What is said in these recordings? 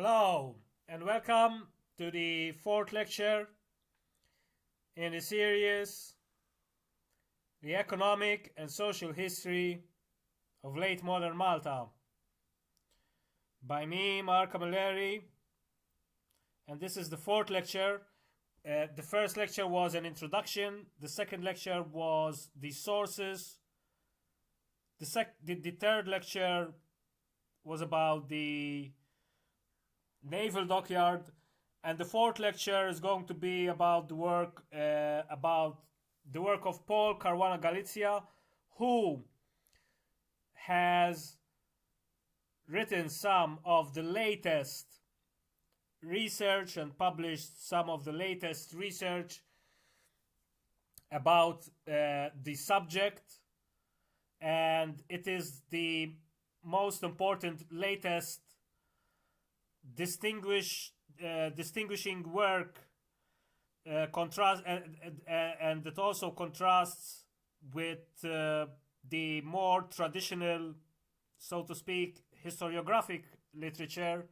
Hello and welcome to the fourth lecture in the series The Economic and Social History of Late Modern Malta by me, Mark Camilleri, and this is the fourth lecture. The first lecture was an introduction, the second lecture was the sources, the third lecture was about the naval dockyard, and the fourth lecture is going to be about the work of Paul Caruana Galizia, who has written some of the latest research and published some of the latest research about the subject, and it is the most important latest distinguishing work and it also contrasts with the more traditional, so to speak, historiographic literature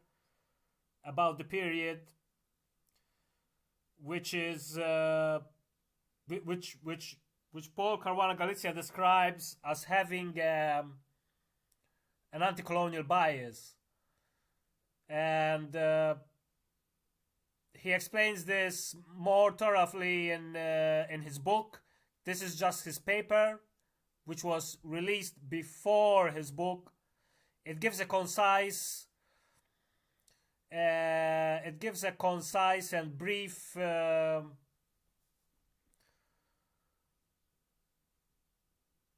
about the period, which is which Paul Caruana Galizia describes as having an anti-colonial bias. And he explains this more thoroughly in his book. This is just his paper, which was released before his book. It gives a concise and brief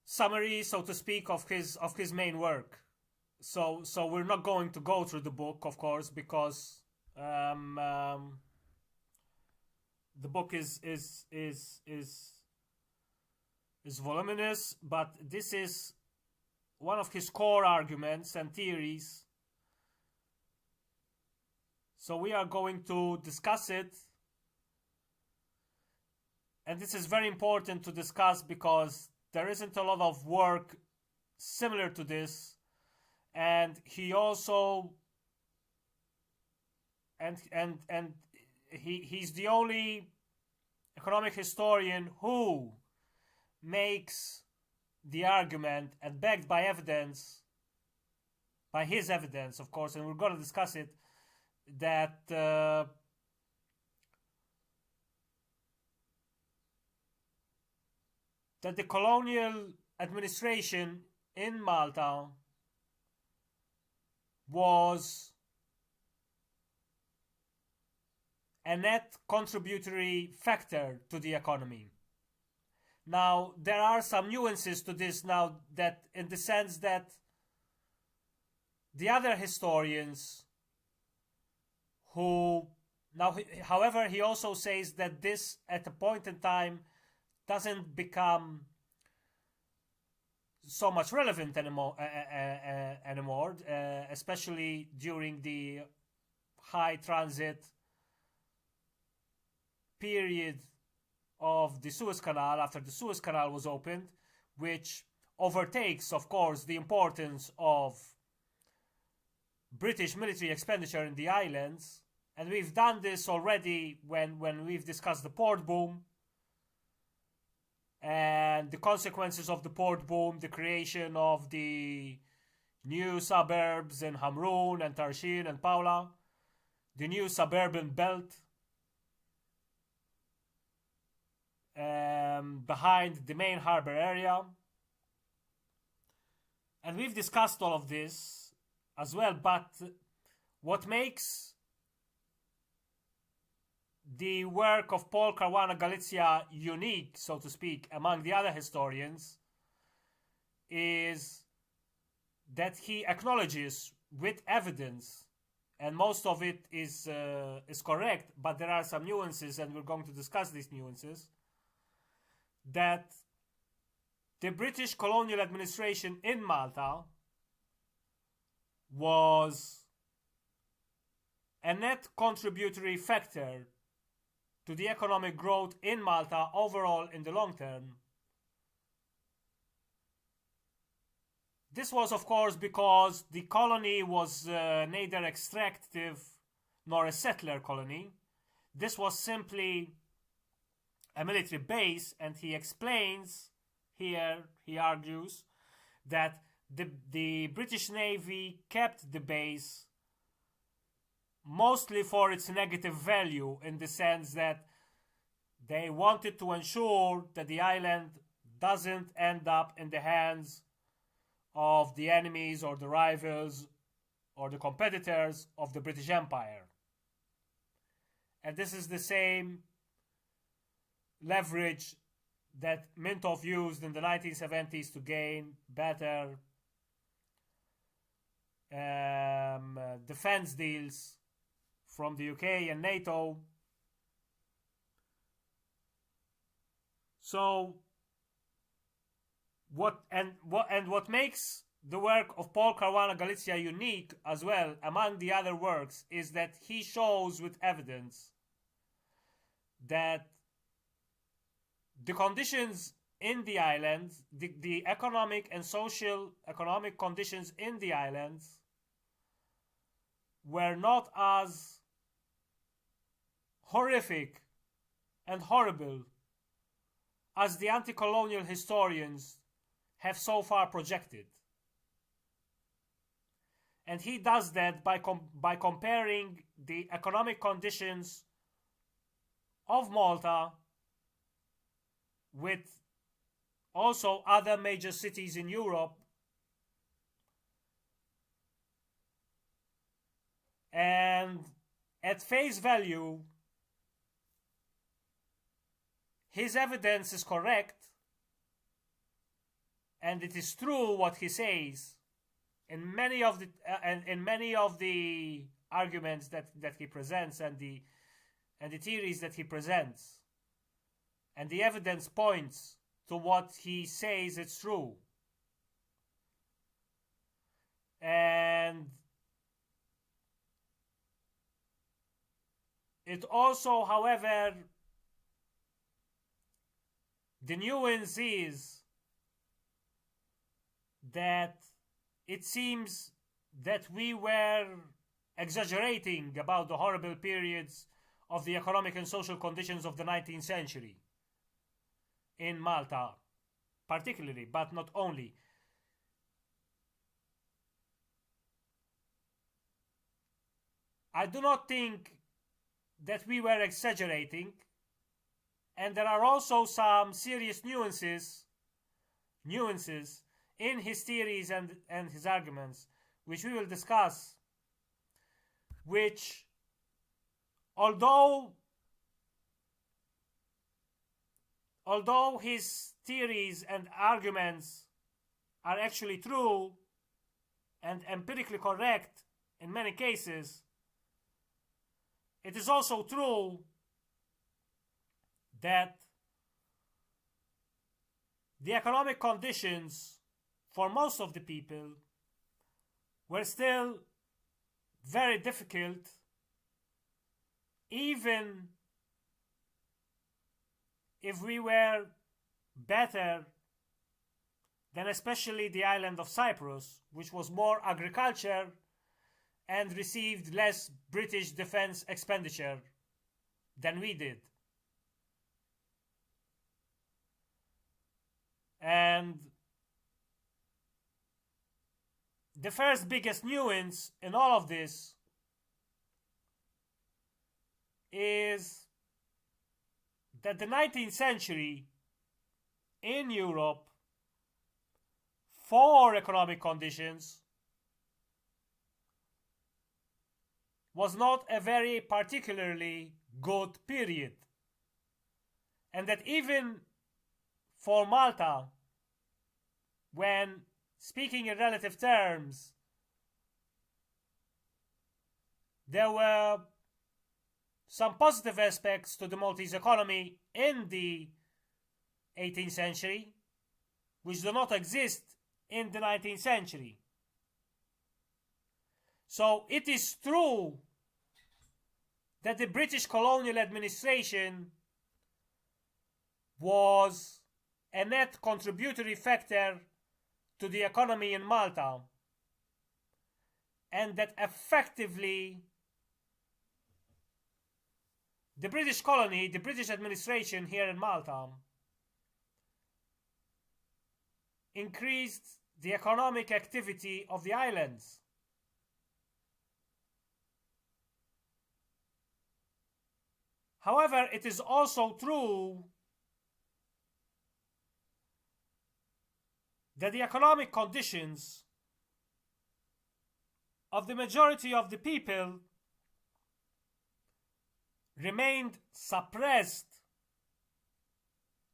summary, so to speak, of his main work. So we're not going to go through the book, of course, because the book is voluminous, but this is one of his core arguments and theories. So we are going to discuss it, and this is very important to discuss because there isn't a lot of work similar to this. And he also he's the only economic historian who makes the argument, and backed by evidence, by his evidence, of course, and we're going to discuss it, that that the colonial administration in Malta was a net contributory factor to the economy. Now, there are some nuances to this now, that in the sense that the other historians however, he also says that this at a point in time doesn't become so much relevant anymore, especially during the high transit period of the Suez Canal, after the Suez Canal was opened, which overtakes, of course, the importance of British military expenditure in the islands. And we've done this already when we've discussed the port boom and the consequences of the port boom, the creation of the new suburbs in Hamrun and Tarshin and Paula, the new suburban belt behind the main harbor area. And we've discussed all of this as well, but what makes the work of Paul Caruana Galizia unique, so to speak, among the other historians is that he acknowledges with evidence, and most of it is correct, but there are some nuances, and we're going to discuss these nuances, that the British colonial administration in Malta was a net contributory factor to the economic growth in Malta overall in the long term. This was, of course, because the colony was neither extractive nor a settler colony. This was simply a military base, and he explains here, he argues, that the British Navy kept the base mostly for its negative value, in the sense that they wanted to ensure that the island doesn't end up in the hands of the enemies or the rivals or the competitors of the British Empire. And this is the same leverage that Mintoff used in the 1970s to gain better defense deals from the UK and NATO. So what makes the work of Paul Caruana Galizia unique as well among the other works is that he shows with evidence that the conditions in the islands, the economic and social economic conditions in the islands were not as horrific and horrible as the anti-colonial historians have so far projected. And he does that by comparing the economic conditions of Malta with also other major cities in Europe, and at face value his evidence is correct, and it is true what he says in many of the arguments that he presents, and the theories that he presents, and the evidence points to what he says it's true. And it also, however, the nuance is that it seems that we were exaggerating about the horrible periods of the economic and social conditions of the 19th century in Malta, particularly, but not only. I do not think that we were exaggerating, and there are also some serious nuances in his theories and his arguments, which we will discuss, which, although his theories and arguments are actually true and empirically correct in many cases, it is also true that the economic conditions for most of the people were still very difficult, even if we were better than especially the island of Cyprus, which was more agriculture and received less British defense expenditure than we did. And the first biggest nuance in all of this is that the 19th century in Europe, for economic conditions, was not a very particularly good period, and that even for Malta, when speaking in relative terms, there were some positive aspects to the Maltese economy in the 18th century, which do not exist in the 19th century. So it is true that the British colonial administration was a net contributory factor to the economy in Malta, and that effectively the British colony, the British administration here in Malta, increased the economic activity of the islands. However, it is also true that the economic conditions of the majority of the people remained suppressed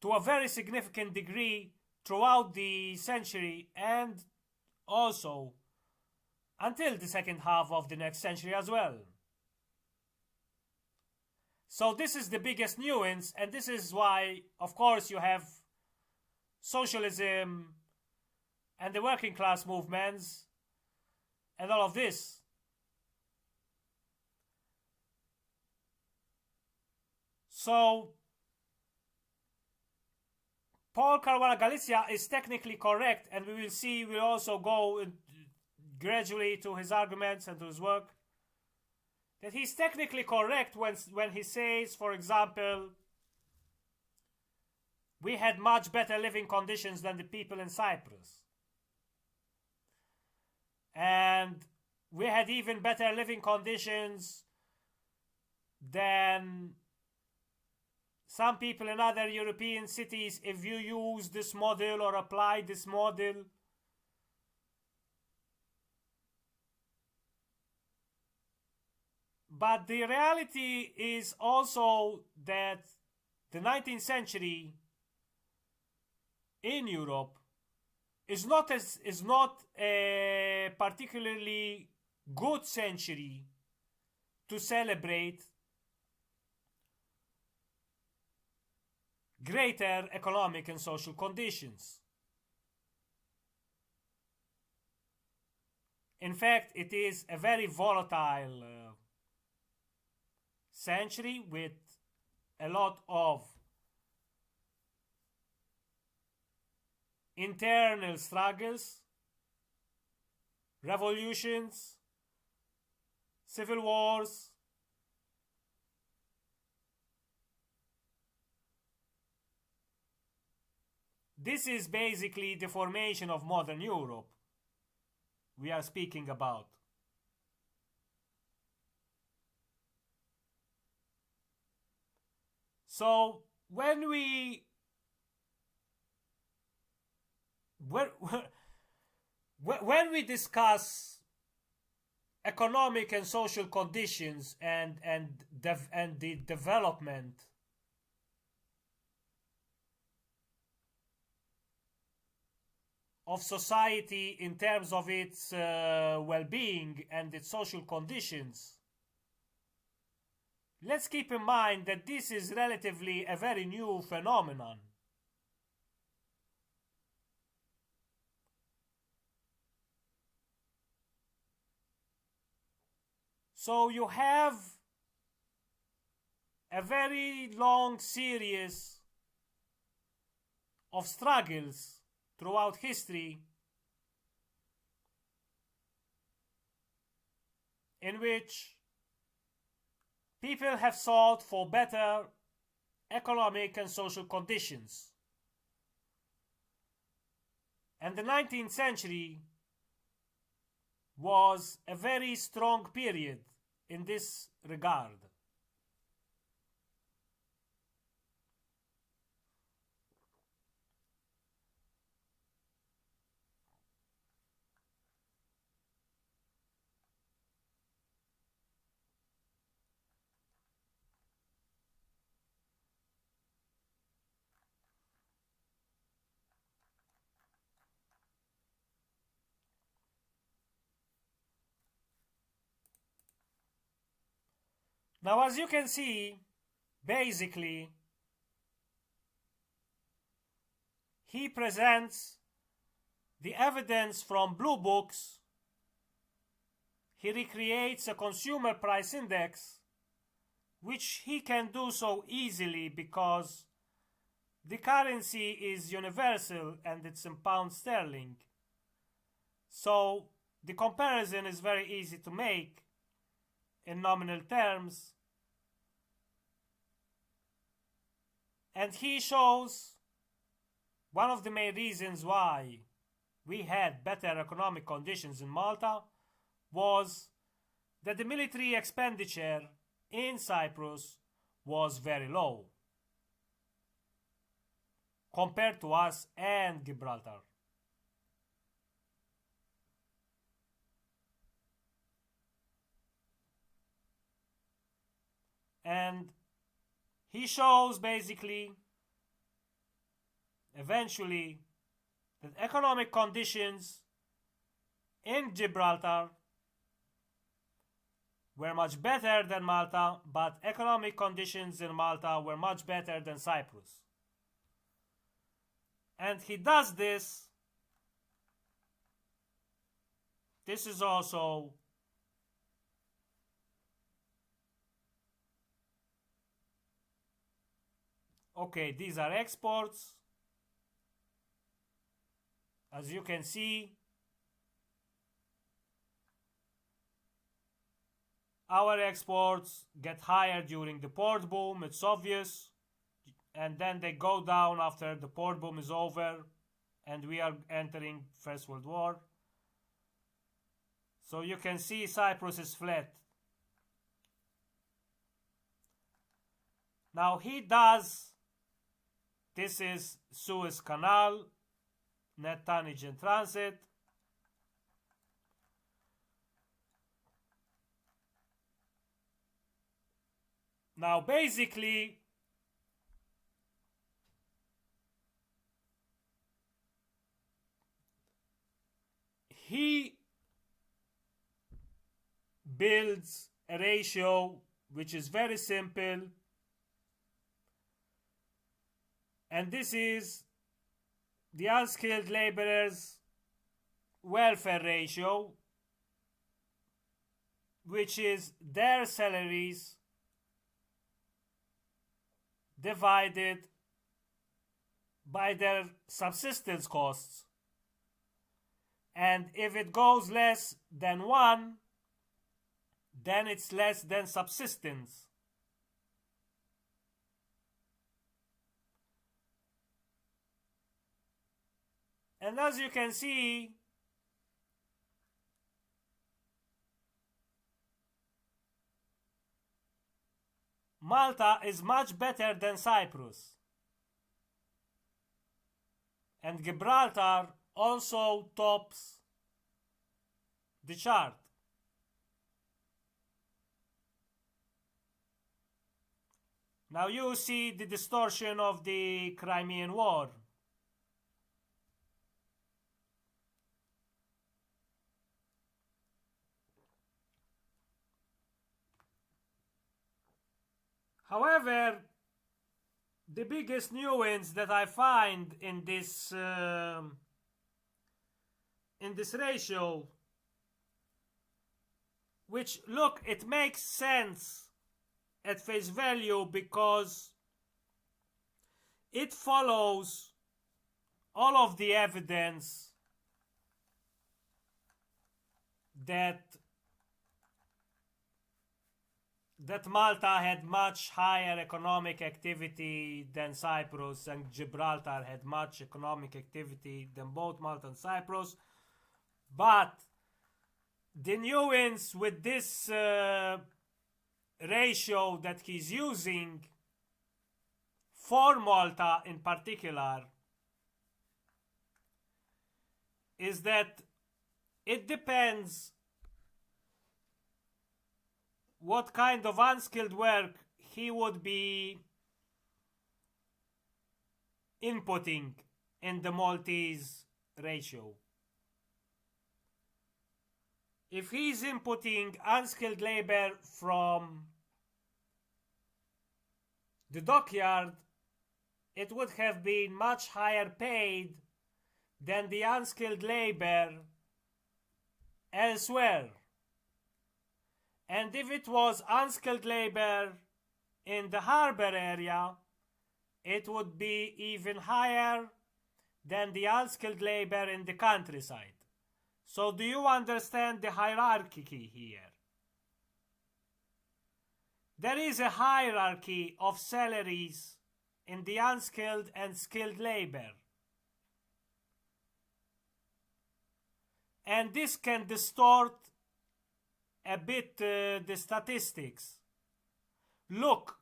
to a very significant degree throughout the century and also until the second half of the next century as well. So this is the biggest nuance, and this is why, of course, you have socialism and the working class movements and all of this. So Paul Caruana Galizia is technically correct, and we will see, we'll also go gradually to his arguments and to his work, that he's technically correct when he says, for example, we had much better living conditions than the people in Cyprus. And we had even better living conditions than some people in other European cities if you use this model or apply this model. But the reality is also that the 19th century in Europe is not a particularly good century to celebrate greater economic and social conditions. In fact, it is a very volatile century with a lot of internal struggles, revolutions, civil wars, this is basically the formation of modern Europe we are speaking about. So when we discuss economic and social conditions and the development of society in terms of its well-being and its social conditions, let's keep in mind that this is relatively a very new phenomenon. So you have a very long series of struggles throughout history in which people have sought for better economic and social conditions. And the 19th century was a very strong period in this regard. Now, as you can see, basically, he presents the evidence from blue books. He recreates a consumer price index, which he can do so easily because the currency is universal and it's in pound sterling. So the comparison is very easy to make in nominal terms. And he shows one of the main reasons why we had better economic conditions in Malta was that the military expenditure in Cyprus was very low compared to us and Gibraltar. And he shows basically, eventually, that economic conditions in Gibraltar were much better than Malta, but economic conditions in Malta were much better than Cyprus. And he does this. This is also okay, these are exports. As you can see, our exports get higher during the port boom, it's obvious, and then they go down after the port boom is over and we are entering First World War. So you can see Cyprus is flat. Now he does, this is Suez Canal, net tonnage in transit. Now basically, he builds a ratio which is very simple, and this is the unskilled laborers welfare ratio, which is their salaries divided by their subsistence costs. And if it goes less than 1, then it's less than subsistence. And as you can see, Malta is much better than Cyprus. And Gibraltar also tops the chart. Now you see the distortion of the Crimean War. However, the biggest nuance that I find in this ratio, which, look, it makes sense at face value because it follows all of the evidence that Malta had much higher economic activity than Cyprus, and Gibraltar had much economic activity than both Malta and Cyprus. But the nuance with this ratio that he's using for Malta in particular is that it depends what kind of unskilled work he would be inputting in the Maltese ratio. If he's inputting unskilled labor from the dockyard, it would have been much higher paid than the unskilled labor elsewhere. And if it was unskilled labor in the harbor area, it would be even higher than the unskilled labor in the countryside. So do you understand the hierarchy here? There is a hierarchy of salaries in the unskilled and skilled labor. And this can distort a bit the statistics. Look,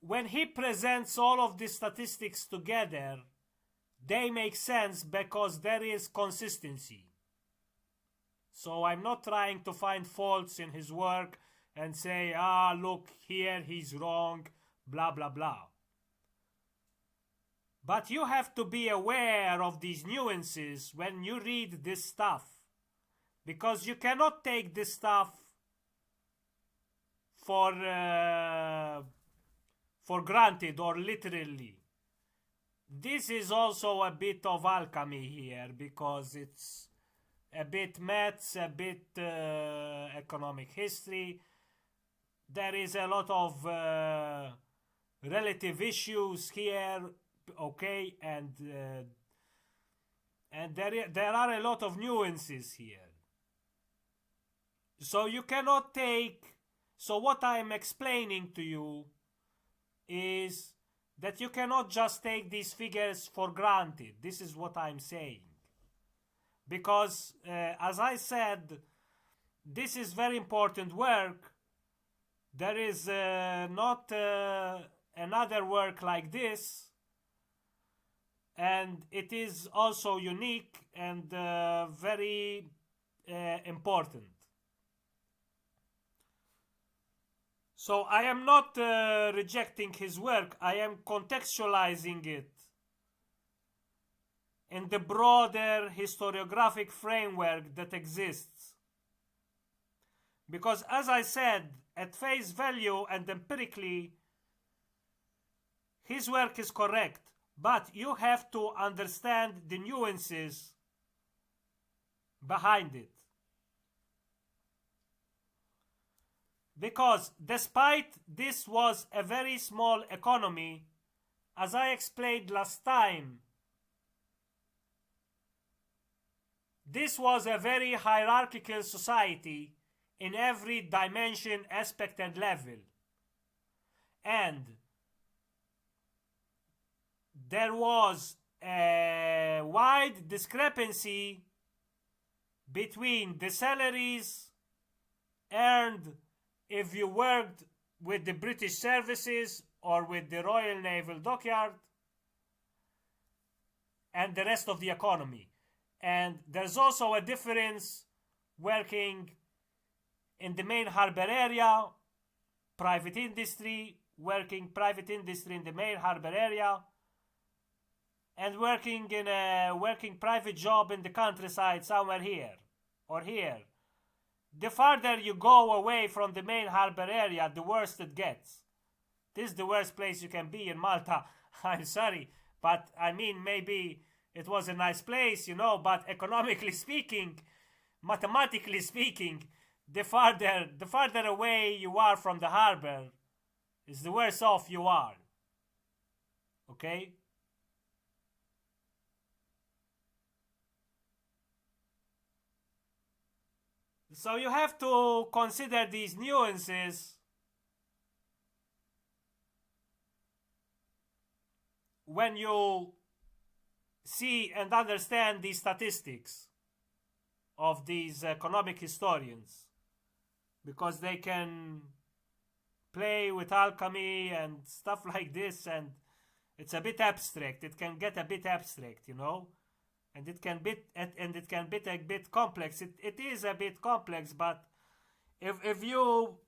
when he presents all of the statistics together, they make sense because there is consistency. So I'm not trying to find faults in his work and say, look, here he's wrong, blah, blah, blah. But you have to be aware of these nuances when you read this stuff, because you cannot take this stuff for granted or literally. This is also a bit of alchemy here, because it's a bit maths, a bit economic history. There is a lot of relative issues here, okay, and there are a lot of nuances here. So you cannot take. So what I'm explaining to you is that you cannot just take these figures for granted. This is what I'm saying. Because, as I said, this is very important work. There is not another work like this. And it is also unique and very important. So I am not rejecting his work. I am contextualizing it in the broader historiographic framework that exists. Because, as I said, at face value and empirically, his work is correct. But you have to understand the nuances behind it. Because despite this was a very small economy, as I explained last time, this was a very hierarchical society in every dimension, aspect, and level. And there was a wide discrepancy between the salaries earned if you worked with the British services or with the Royal Naval Dockyard and the rest of the economy. And there's also a difference working in the main harbor area, private industry, working private industry in the main harbor area, and working in a private job in the countryside somewhere here or here. The farther you go away from the main harbor area, the worse it gets. This is the worst place you can be in Malta. I'm sorry, but I mean, maybe it was a nice place, but economically speaking, mathematically speaking, the farther away you are from the harbor, is the worse off you are. Okay? So you have to consider these nuances when you see and understand these statistics of these economic historians, because they can play with alchemy and stuff like this, and it's a bit abstract. It can get a bit abstract, and it can be a bit complex. It is a bit complex, but if you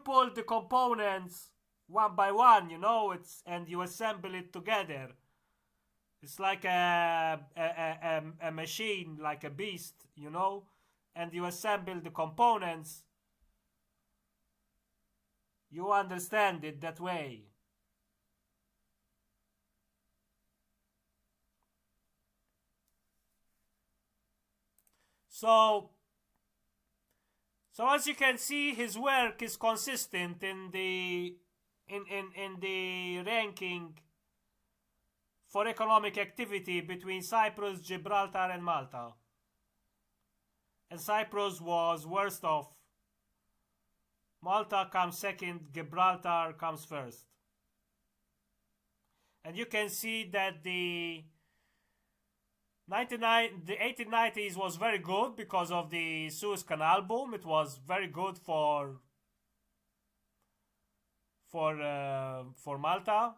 pull the components one by one, and you assemble it together, it's like a machine, like a beast, and you assemble the components, you understand it that way. So as you can see, his work is consistent in the ranking for economic activity between Cyprus, Gibraltar, and Malta. And Cyprus was worst off. Malta comes second, Gibraltar comes first. And you can see that the 1890s was very good because of the Suez Canal boom. It was very good for Malta.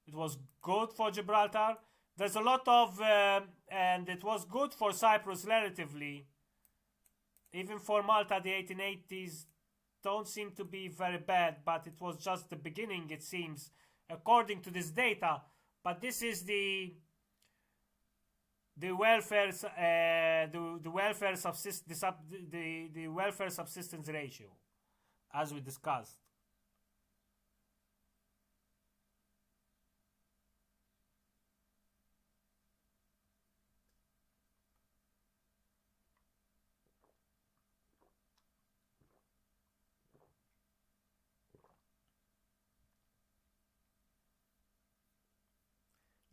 It was good for Gibraltar. There's a lot of and it was good for Cyprus relatively. Even for Malta, the 1880s don't seem to be very bad, but it was just the beginning, it seems, according to this data. But this is the welfare the welfare the welfare subsistence ratio, as we discussed.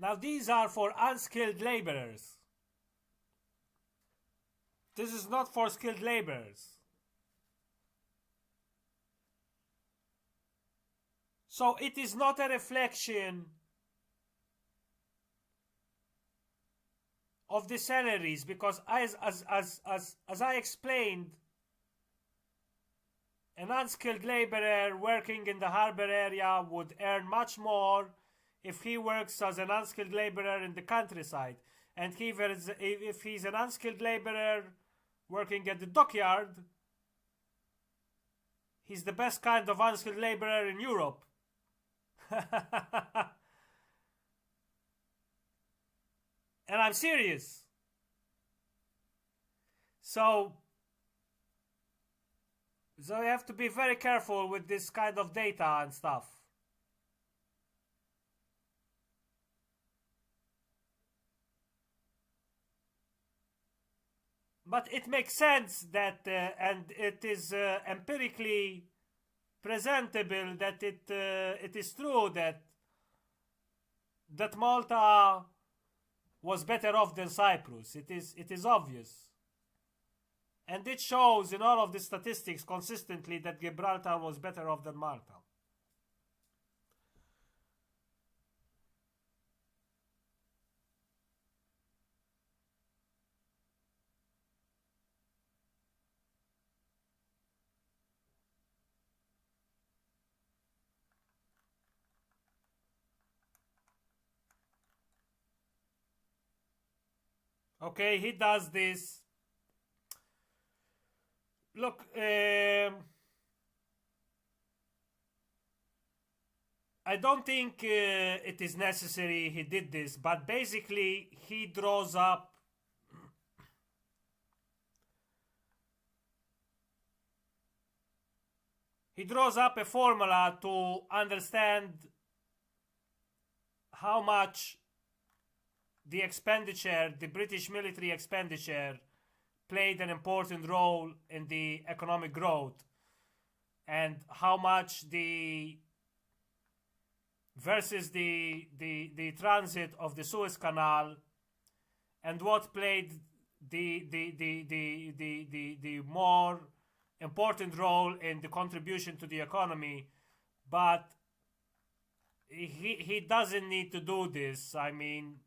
Now these are for unskilled laborers. This is not for skilled laborers. So it is not a reflection of the salaries, because as I explained, an unskilled laborer working in the harbor area would earn much more if he works as an unskilled laborer in the countryside. And if he's an unskilled laborer working at the dockyard, he's the best kind of unskilled laborer in Europe. And I'm serious. So you have to be very careful with this kind of data and stuff. But it makes sense that, and it is empirically presentable that it is true that Malta was better off than Cyprus. It is obvious, and it shows in all of the statistics consistently that Gibraltar was better off than Malta. Okay, he does this. Look, I don't think it is necessary he did this, but basically he draws up a formula to understand how much the expenditure, the British military expenditure, played an important role in the economic growth, and how much versus the transit of the Suez Canal, and what played the more important role in the contribution to the economy. But he doesn't need to do this. I mean,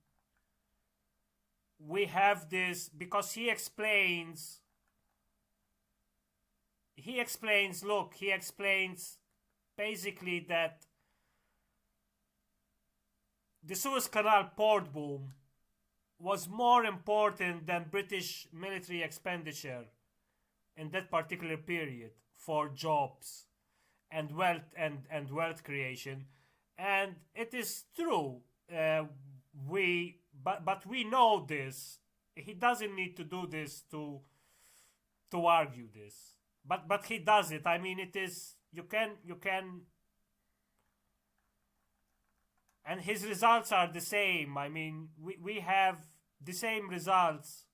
we have this because he explains, basically that the Suez Canal port boom was more important than British military expenditure in that particular period for jobs and wealth and wealth creation. And it is true. But we know this. He doesn't need to do this to argue this. But he does it. I mean, it is, you can, and his results are the same. I mean, we have the same results,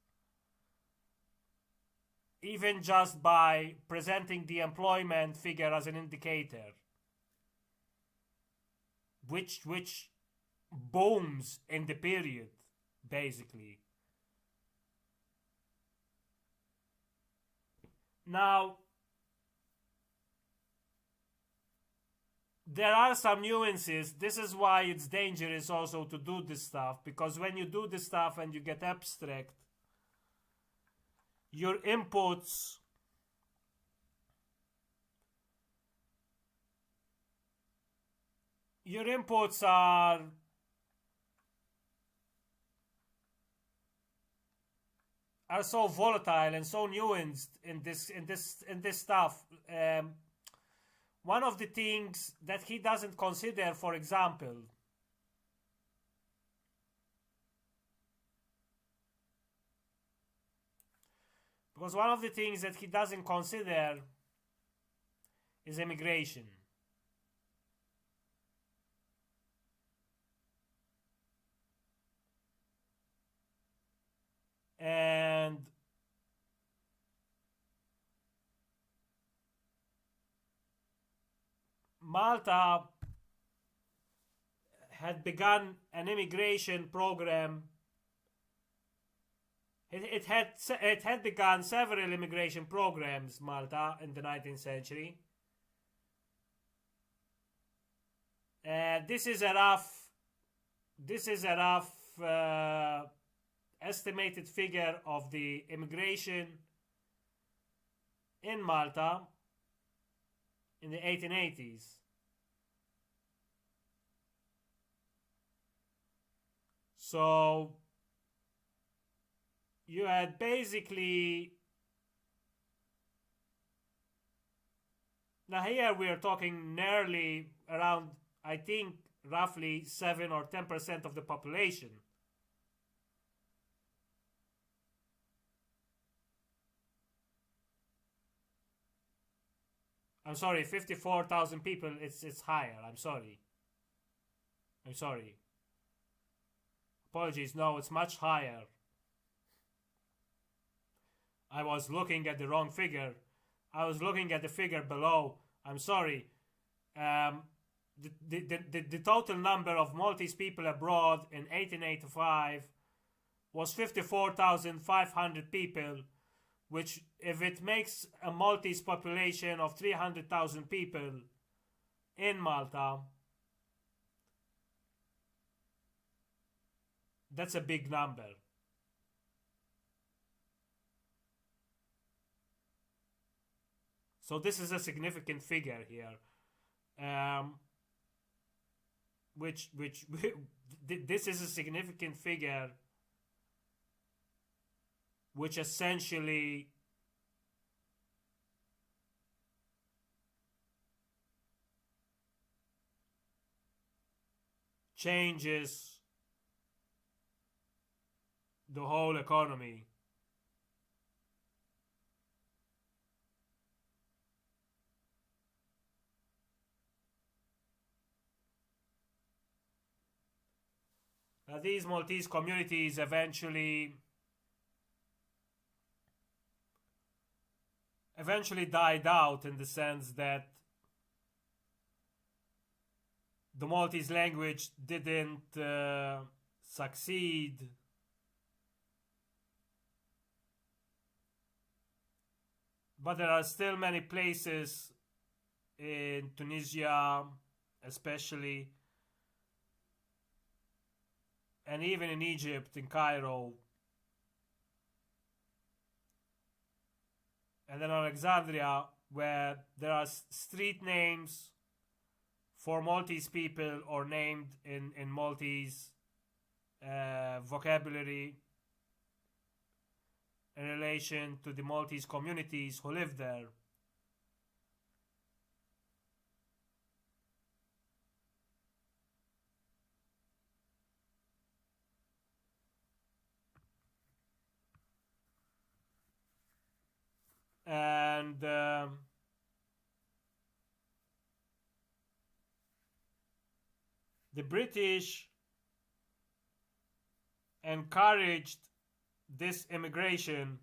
even just by presenting the employment figure as an indicator, which booms in the period, basically. Now, there are some nuances. This is why it's dangerous also to do this stuff, because when you do this stuff and you get abstract, your inputs your inputs are so volatile and so nuanced in this stuff. One of the things that he doesn't consider, for example, because one of the things that he doesn't consider is immigration. And Malta had begun an immigration program. It had begun several immigration programs, Malta, in the 19th century. This is a rough estimated figure of the immigration in Malta in the 1880s. So you had basically, now here we are talking nearly around, I think, roughly 7 or 10% of the population. I'm sorry, 54,000 people. It's higher. I'm sorry. Apologies. No, it's much higher. I was looking at the wrong figure. I was looking at the figure below. I'm sorry. The total number of Maltese people abroad in 1885 was 54,500 people, which, if it makes a Maltese population of 300,000 people in Malta, that's a big number. So this is a significant figure here, which this is a significant figure, which essentially changes the whole economy. Now, these Maltese communities eventually died out, in the sense that the Maltese language didn't succeed. But there are still many places in Tunisia, especially, and even in Egypt, in Cairo, and in Alexandria, where there are street names for Maltese people, or named in Maltese vocabulary, in relation to the Maltese communities who live there. And the British encouraged this immigration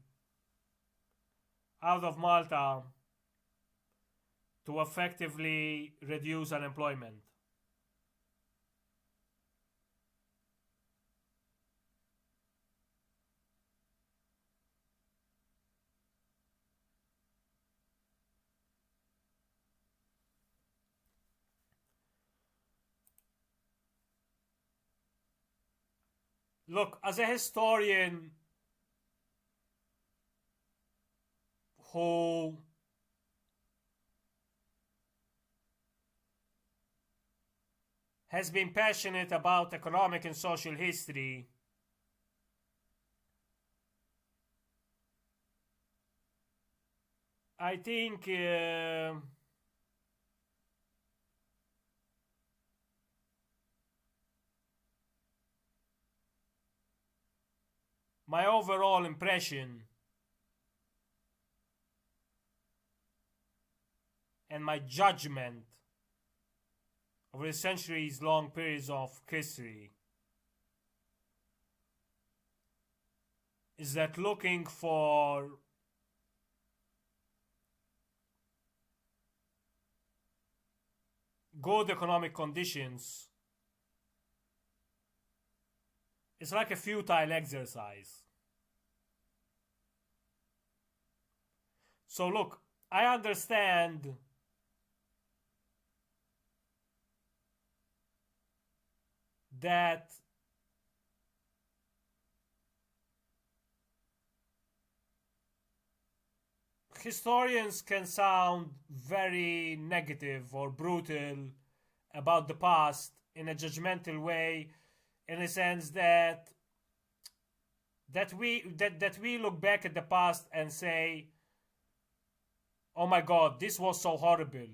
out of Malta to effectively reduce unemployment. Look, as a historian who has been passionate about economic and social history, I think my overall impression and my judgment over the centuries long periods of history is that looking for good economic conditions is like a futile exercise. So look, I understand that historians can sound very negative or brutal about the past in a judgmental way, in a sense that we look back at the past and say, oh my god, this was so horrible,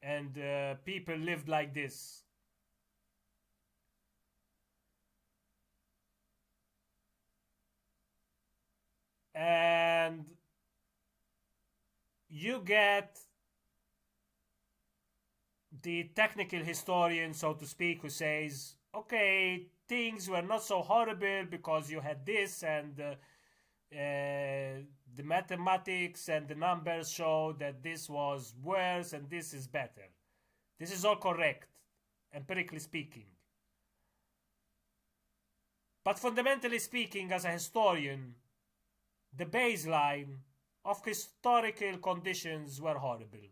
and people lived like this. And you get the technical historian, so to speak, who says, okay, things were not so horrible because you had this, and the mathematics and the numbers show that this was worse and this is better. This is all correct, empirically speaking. But fundamentally speaking, as a historian, the baseline of historical conditions were horrible.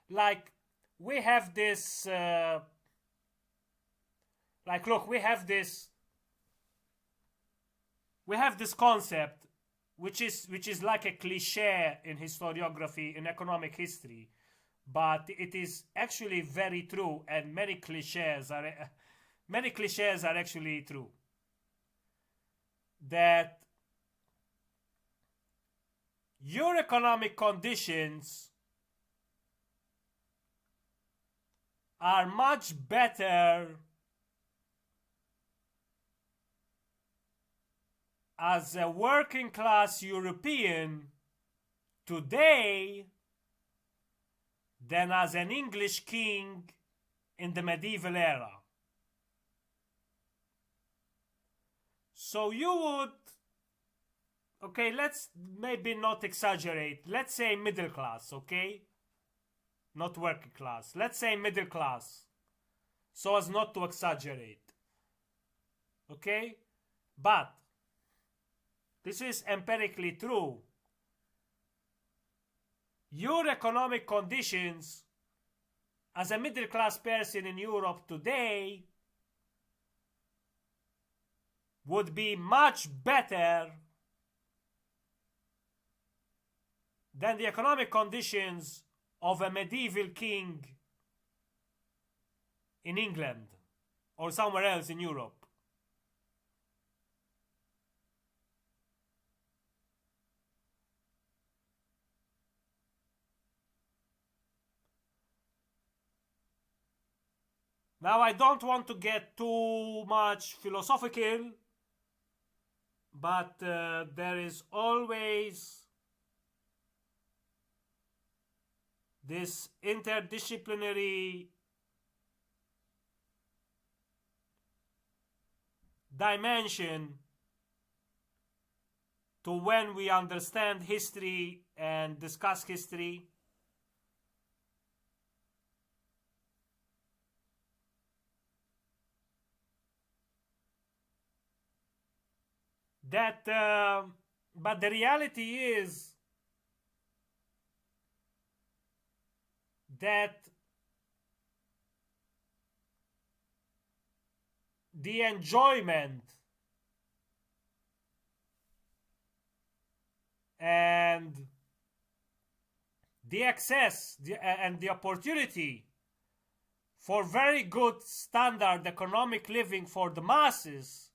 Like, we have this look, we have this concept which is like a cliche in historiography, in economic history, but it is actually very true, and many cliches are actually true, that your economic conditions are much better as a working class European today than as an English king in the medieval era. So you would, okay, let's maybe not exaggerate. Let's say middle class, okay? Not working class. Let's say middle class, so as not to exaggerate. Okay? But this is empirically true. Your economic conditions as a middle class person in Europe today would be much better than the economic conditions of a medieval king in England or somewhere else in Europe. Now, I don't want to get too much philosophical, but there is always this interdisciplinary dimension to when we understand history and discuss history. But the reality is that the enjoyment and the access and the opportunity for very good standard economic living for the masses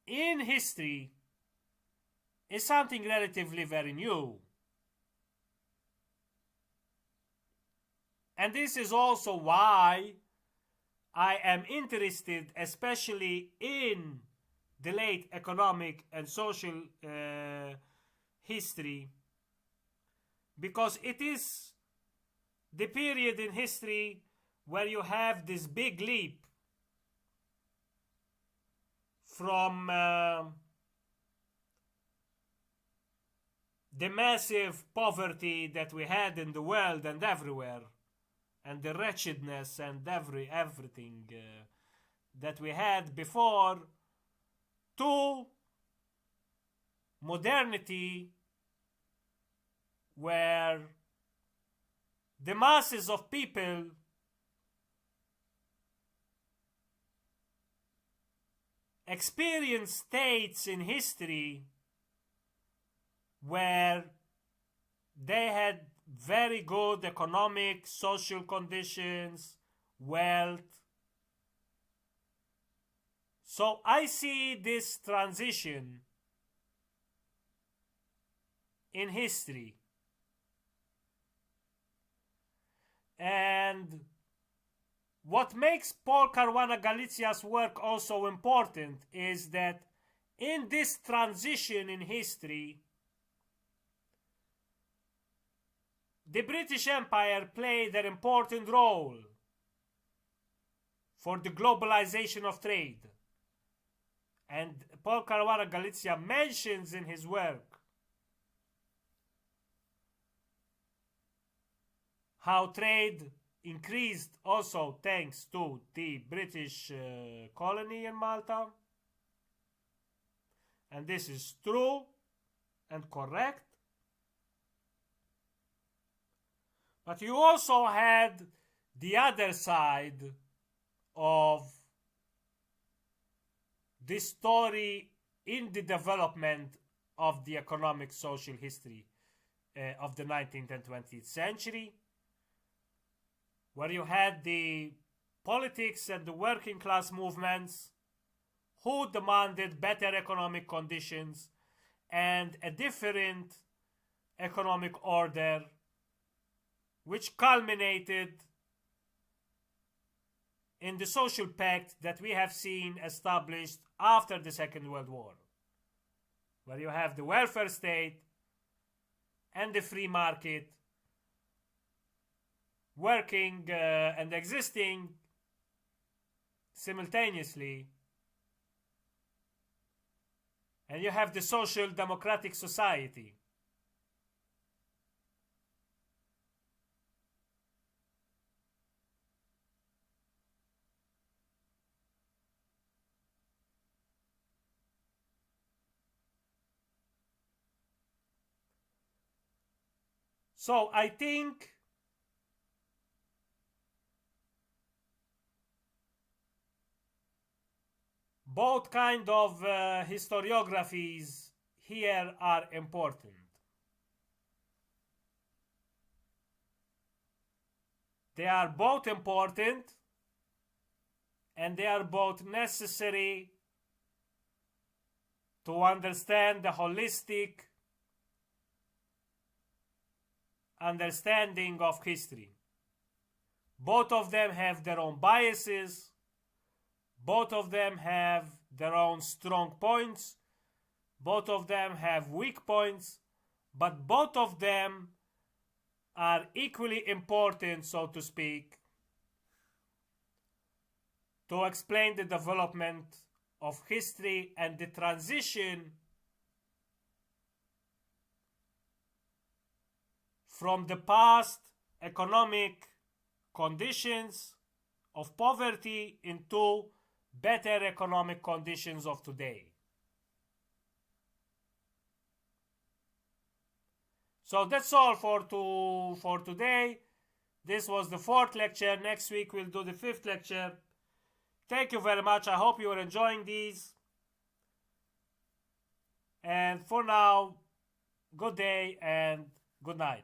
in history is something relatively very new. And this is also why I am interested especially in the late economic and social history, because it is the period in history where you have this big leap from the massive poverty that we had in the world and everywhere, and the wretchedness and everything that we had before, to modernity, where the masses of people experience states in history where they had very good economic, social conditions, wealth. So I see this transition in history. And what makes Paul Caruana Galizia's work also important is that in this transition in history, the British Empire played an important role for the globalization of trade. And Paul Caruana Galizia mentions in his work how trade increased also thanks to the British colony in Malta. And this is true and correct. But you also had the other side of this story in the development of the economic social history of the 19th and 20th century, where you had the politics and the working class movements who demanded better economic conditions and a different economic order, which culminated in the social pact that we have seen established after the Second World War, where you have the welfare state and the free market working and existing simultaneously, and you have the social democratic society. So I think both kind of historiographies here are important. They are both important and they are both necessary to understand the holistic understanding of history. Both of them have their own biases. Both of them have their own strong points. Both of them have weak points. But both of them are equally important, so to speak, to explain the development of history and the transition from the past economic conditions of poverty into better economic conditions of today. So that's all for today. This was the 4th lecture. Next week we'll do the 5th lecture. Thank you very much. I hope you are enjoying these. And for now, good day and good night.